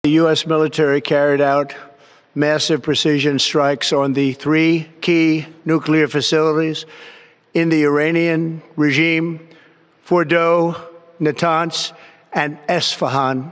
The U.S. military carried out massive precision strikes on the three key nuclear facilities in the Iranian regime: Fordow, Natanz, and Esfahan.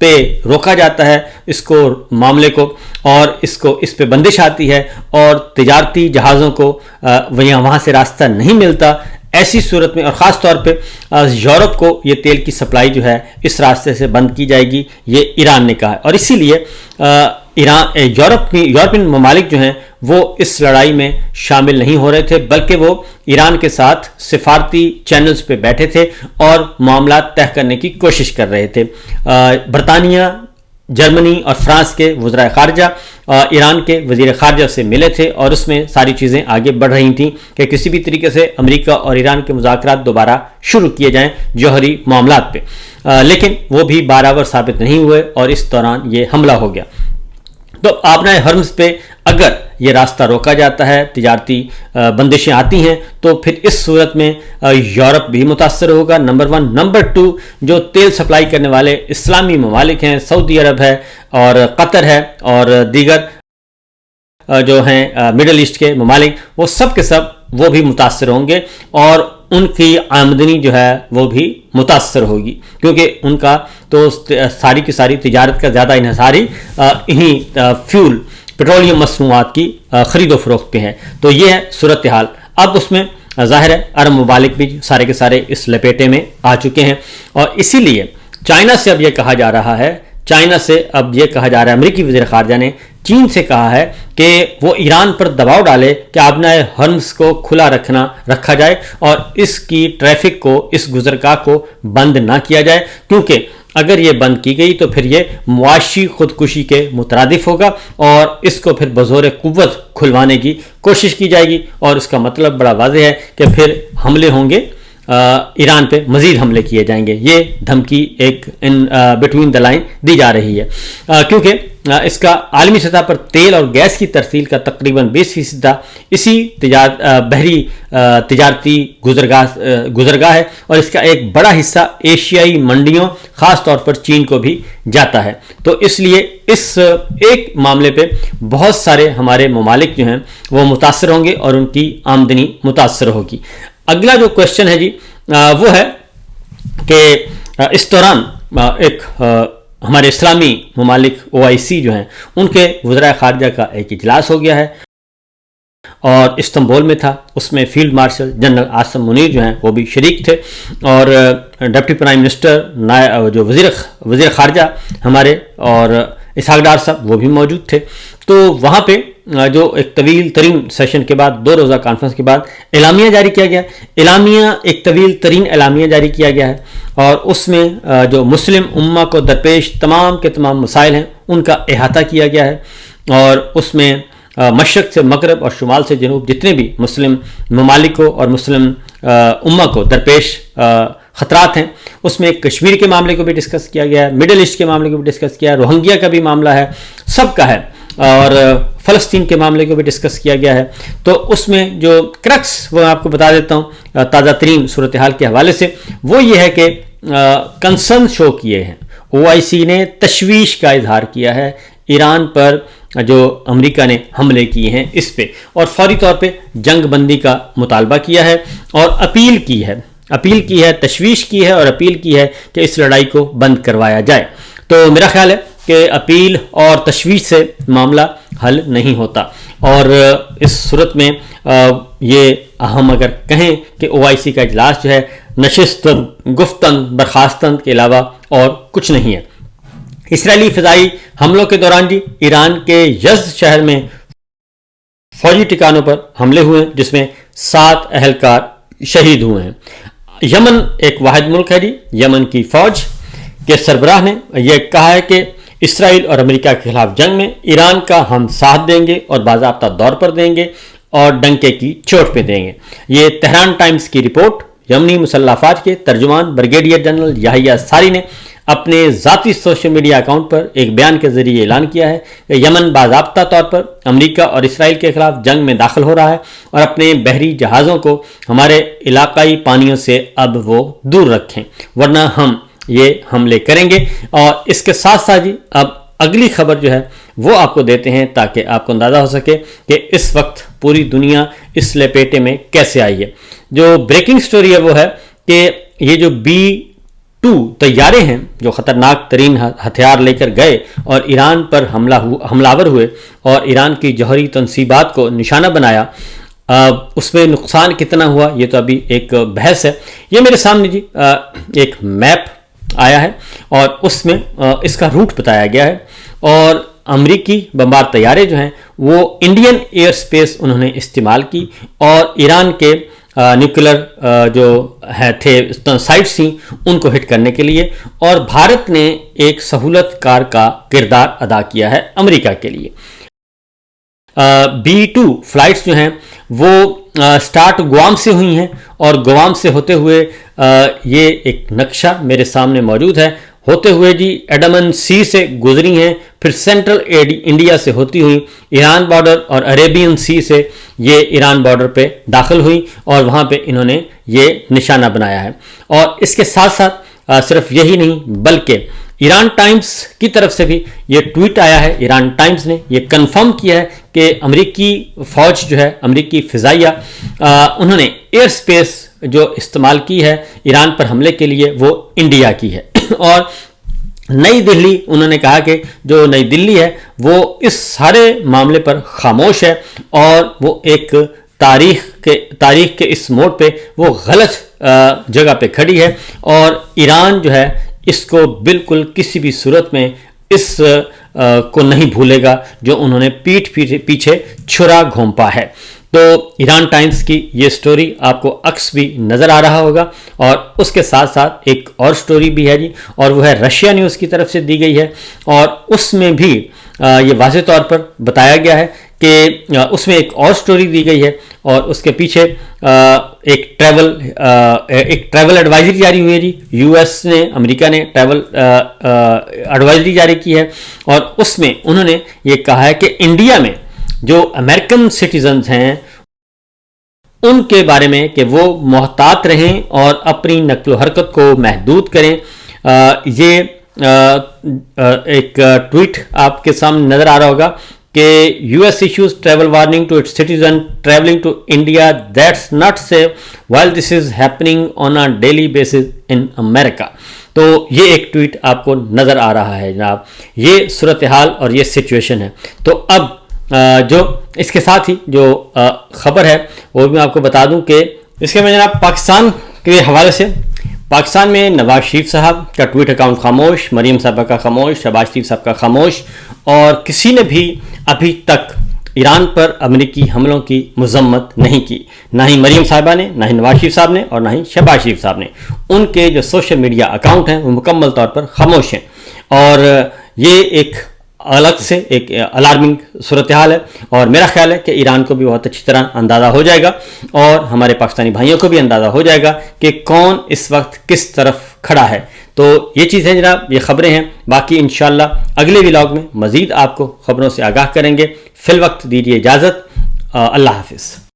پہ روکا جاتا ہے اس کو معاملے کو، اور اس پہ بندش آتی ہے اور تجارتی جہازوں کو وہاں سے راستہ نہیں ملتا، ایسی صورت میں اور خاص طور پہ یورپ کو یہ تیل کی سپلائی جو ہے اس راستے سے بند کی جائے گی، یہ ایران نے کہا ہے۔ اور اسی لیے یورپین ممالک جو ہیں وہ اس لڑائی میں شامل نہیں ہو رہے تھے، بلکہ وہ ایران کے ساتھ سفارتی چینلز پہ بیٹھے تھے اور معاملات طے کرنے کی کوشش کر رہے تھے۔ برطانیہ، جرمنی اور فرانس کے وزرائے خارجہ ایران کے وزیر خارجہ سے ملے تھے، اور اس میں ساری چیزیں آگے بڑھ رہی تھیں کہ کسی بھی طریقے سے امریکہ اور ایران کے مذاکرات دوبارہ شروع کیے جائیں جوہری معاملات پہ، لیکن وہ بھی بارآور ثابت نہیں ہوئے اور اس دوران یہ حملہ ہو گیا۔ تو آبنائے ہرمز پہ اگر یہ راستہ روکا جاتا ہے، تجارتی بندشیں آتی ہیں، تو پھر اس صورت میں یورپ بھی متاثر ہوگا، نمبر 1۔ نمبر 2، جو تیل سپلائی کرنے والے اسلامی ممالک ہیں، سعودی عرب ہے اور قطر ہے اور دیگر جو ہیں مڈل ایسٹ کے ممالک، وہ سب کے سب وہ بھی متاثر ہوں گے، اور ان کی آمدنی جو ہے وہ بھی متاثر ہوگی، کیونکہ ان کا تو ساری کی ساری تجارت کا زیادہ انحصار ہی انہی فیول پیٹرولیم مصنوعات کی خرید و فروخت پہ ہے۔ تو یہ ہے صورتحال۔ اب اس میں ظاہر ہے عرب ممالک بھی سارے کے سارے اس لپیٹے میں آ چکے ہیں، اور اسی لیے چائنا سے اب یہ کہا جا رہا ہے، امریکی وزیر خارجہ نے چین سے کہا ہے کہ وہ ایران پر دباؤ ڈالے کہ آبنائے ہرمز کو کھلا رکھا جائے اور اس کی ٹریفک کو، اس گزرگاہ کو بند نہ کیا جائے، کیونکہ اگر یہ بند کی گئی تو پھر یہ معاشی خودکشی کے مترادف ہوگا، اور اس کو پھر بزور قوت کھلوانے کی کوشش کی جائے گی، اور اس کا مطلب بڑا واضح ہے کہ پھر حملے ہوں گے، ایران پہ مزید حملے کیے جائیں گے۔ یہ دھمکی ایک بٹوین دا لائن دی جا رہی ہے، کیونکہ اس کا عالمی سطح پر تیل اور گیس کی ترسیل کا تقریباً 20% اسی بحری تجارتی گزرگاہ ہے، اور اس کا ایک بڑا حصہ ایشیائی منڈیوں خاص طور پر چین کو بھی جاتا ہے۔ تو اس لیے اس ایک معاملے پہ بہت سارے ہمارے ممالک جو ہیں وہ متاثر ہوں گے اور ان کی آمدنی متاثر ہوگی۔ اگلا جو کوشچن ہے جی وہ ہے کہ اس دوران ایک ہمارے اسلامی ممالک OIC جو ہیں ان کے وزرائے خارجہ کا ایک اجلاس ہو گیا ہے، اور استنبول میں تھا، اس میں field marshal general Asim Munir جو ہیں وہ بھی شریک تھے، اور ڈپٹی پرائم منسٹر جو وزیر خارجہ ہمارے اور اسحاق ڈار صاحب وہ بھی موجود تھے۔ تو وہاں پہ جو ایک طویل ترین سیشن کے بعد، 2 روزہ کانفرنس کے بعد اعلامیہ جاری کیا گیا، ایک طویل ترین اعلامیہ جاری کیا گیا ہے، اور اس میں جو مسلم امہ کو درپیش تمام کے تمام مسائل ہیں ان کا احاطہ کیا گیا ہے، اور اس میں مشرق سے مغرب اور شمال سے جنوب جتنے بھی مسلم ممالک کو اور مسلم امہ کو درپیش خطرات ہیں، اس میں کشمیر کے معاملے کو بھی ڈسکس کیا گیا ہے، مڈل ایسٹ کے معاملے کو بھی ڈسکس کیا ہے، روہنگیا کا بھی معاملہ ہے، سب کا ہے، اور فلسطین کے معاملے کو بھی ڈسکس کیا گیا ہے۔ تو اس میں جو کرکس وہ آپ کو بتا دیتا ہوں تازہ ترین صورتحال کے حوالے سے، وہ یہ ہے کہ کنسرن شو کیے ہیں، OIC نے تشویش کا اظہار کیا ہے ایران پر جو امریکہ نے حملے کیے ہیں اس پہ، اور فوری طور پہ جنگ بندی کا مطالبہ کیا ہے، اور اپیل کی ہے، تشویش کی ہے اور اپیل کی ہے کہ اس لڑائی کو بند کروایا جائے۔ تو میرا خیال ہے کہ اپیل اور تشویش سے معاملہ حل نہیں ہوتا، اور اس صورت میں یہ ہم اگر کہیں کہ OIC کا اجلاس جو ہے نشستن، گفتن، برخاستن کے علاوہ اور کچھ نہیں ہے۔ اسرائیلی فضائی حملوں کے دوران جی ایران کے یزد شہر میں فوجی ٹھکانوں پر حملے ہوئے ہیں، جس میں 7 اہلکار شہید ہوئے ہیں۔ یمن ایک واحد ملک ہے جی، یمن کی فوج کے سربراہ نے یہ کہا ہے کہ اسرائیل اور امریکہ کے خلاف جنگ میں ایران کا ہم ساتھ دیں گے اور باضابطہ طور پر دیں گے اور ڈنکے کی چوٹ پہ دیں گے۔ یہ تہران ٹائمز کی رپورٹ یمنی مسلح افواج کے ترجمان بریگیڈیئر جنرل یحییٰ ساری نے اپنے ذاتی سوشل میڈیا اکاؤنٹ پر ایک بیان کے ذریعے اعلان کیا ہے کہ یمن باضابطہ طور پر امریکہ اور اسرائیل کے خلاف جنگ میں داخل ہو رہا ہے، اور اپنے بحری جہازوں کو ہمارے علاقائی پانیوں سے اب وہ دور رکھیں، ورنہ ہم یہ حملے کریں گے۔ اور اس کے ساتھ ساتھ جی اب اگلی خبر جو ہے وہ آپ کو دیتے ہیں تاکہ آپ کو اندازہ ہو سکے کہ اس وقت پوری دنیا اس لپیٹے میں کیسے آئی ہے۔ جو بریکنگ سٹوری ہے وہ ہے کہ یہ جو 2 طیارے ہیں جو خطرناک ترین ہتھیار لے کر گئے اور ایران پر حملہ ہوئے اور ایران کی جوہری تنصیبات کو نشانہ بنایا، اس میں نقصان کتنا ہوا یہ تو ابھی ایک بحث ہے۔ یہ میرے سامنے جی ایک میپ آیا ہے اور اس میں اس کا روٹ بتایا گیا ہے، اور امریکی بمبار طیارے جو ہیں وہ انڈین ایئر سپیس انہوں نے استعمال کی اور ایران کے نیوکلر جو تھے سائٹس تھیں ان کو ہٹ کرنے کے لیے، اور بھارت نے ایک سہولت کار کا کردار ادا کیا ہے امریکہ کے لیے۔ B-2 فلائٹس جو ہیں وہ سٹارٹ گوام سے ہوئی ہیں، اور گوام سے ہوتے ہوئے یہ ایک نقشہ میرے سامنے موجود ہے، ہوتے ہوئے جی ایڈمن سی سے گزری ہیں، پھر سینٹرل انڈیا سے ہوتی ہوئی ایران بارڈر اور عریبین سی سے یہ ایران بارڈر پہ داخل ہوئی، اور وہاں پہ انہوں نے یہ نشانہ بنایا ہے۔ اور اس کے ساتھ ساتھ صرف یہی نہیں بلکہ ایران ٹائمز کی طرف سے بھی یہ ٹویٹ آیا ہے، ایران ٹائمز نے یہ کنفرم کیا ہے کہ امریکی فوج جو ہے، امریکی فضائیہ، انہوں نے ایئر سپیس جو استعمال کی ہے ایران پر حملے کے لیے وہ انڈیا کی ہے۔ اور نئی دہلی، انہوں نے کہا کہ جو نئی دلی ہے وہ اس سارے معاملے پر خاموش ہے، اور وہ ایک تاریخ کے اس موڑ پہ وہ غلط جگہ پہ کھڑی ہے، اور ایران جو ہے اس کو بالکل کسی بھی صورت میں اس کو نہیں بھولے گا جو انہوں نے پیچھے چھرا گھونپا ہے۔ تو ایران ٹائمز کی یہ سٹوری آپ کو عکس بھی نظر آ رہا ہوگا، اور اس کے ساتھ ساتھ ایک اور سٹوری بھی ہے جی، اور وہ ہے رشیا نیوز کی طرف سے دی گئی ہے، اور اس میں بھی یہ واضح طور پر بتایا گیا ہے کہ اس میں ایک اور سٹوری دی گئی ہے، اور اس کے پیچھے ایک ٹریول ایڈوائزری جاری ہوئی ہے جی، یو ایس نے، امریکہ نے ٹریول ایڈوائزری جاری کی ہے، اور اس میں انہوں نے یہ کہا ہے کہ انڈیا میں جو امریکن سٹیزنز ہیں ان کے بارے میں کہ وہ محتاط رہیں اور اپنی نقل و حرکت کو محدود کریں۔ یہ ایک ٹویٹ آپ کے سامنے نظر آ رہا ہوگا کہ U S issues travel warning to its citizen travelling to India that's not safe while this is happening on a daily basis in America. تو یہ ایک ٹویٹ آپ کو نظر آ رہا ہے جناب، یہ صورتحال اور یہ سچویشن ہے۔ تو اب جو اس کے ساتھ ہی جو خبر ہے وہ بھی میں آپ کو بتا دوں کہ اس کے میں جناب پاکستان کے حوالے سے، پاکستان میں نواز شریف صاحب کا ٹویٹ اکاؤنٹ خاموش، مریم صاحبہ کا خاموش، شہباز شریف صاحب کا خاموش، اور کسی نے بھی ابھی تک ایران پر امریکی حملوں کی مذمت نہیں کی، نہ ہی مریم صاحبہ نے، نہ ہی نواز شریف صاحب نے، اور نہ ہی شہباز شریف صاحب نے۔ ان کے جو سوشل میڈیا اکاؤنٹ ہیں وہ مکمل طور پر خاموش ہیں، اور یہ ایک الگ سے ایک الارمنگ صورتحال ہے، اور میرا خیال ہے کہ ایران کو بھی بہت اچھی طرح اندازہ ہو جائے گا، اور ہمارے پاکستانی بھائیوں کو بھی اندازہ ہو جائے گا کہ کون اس وقت کس طرف کھڑا ہے۔ تو یہ چیز ہے جناب، یہ خبریں ہیں، باقی انشاءاللہ اگلے ولاگ میں مزید آپ کو خبروں سے آگاہ کریں گے۔ فی الوقت دیجیے اجازت، اللہ حافظ۔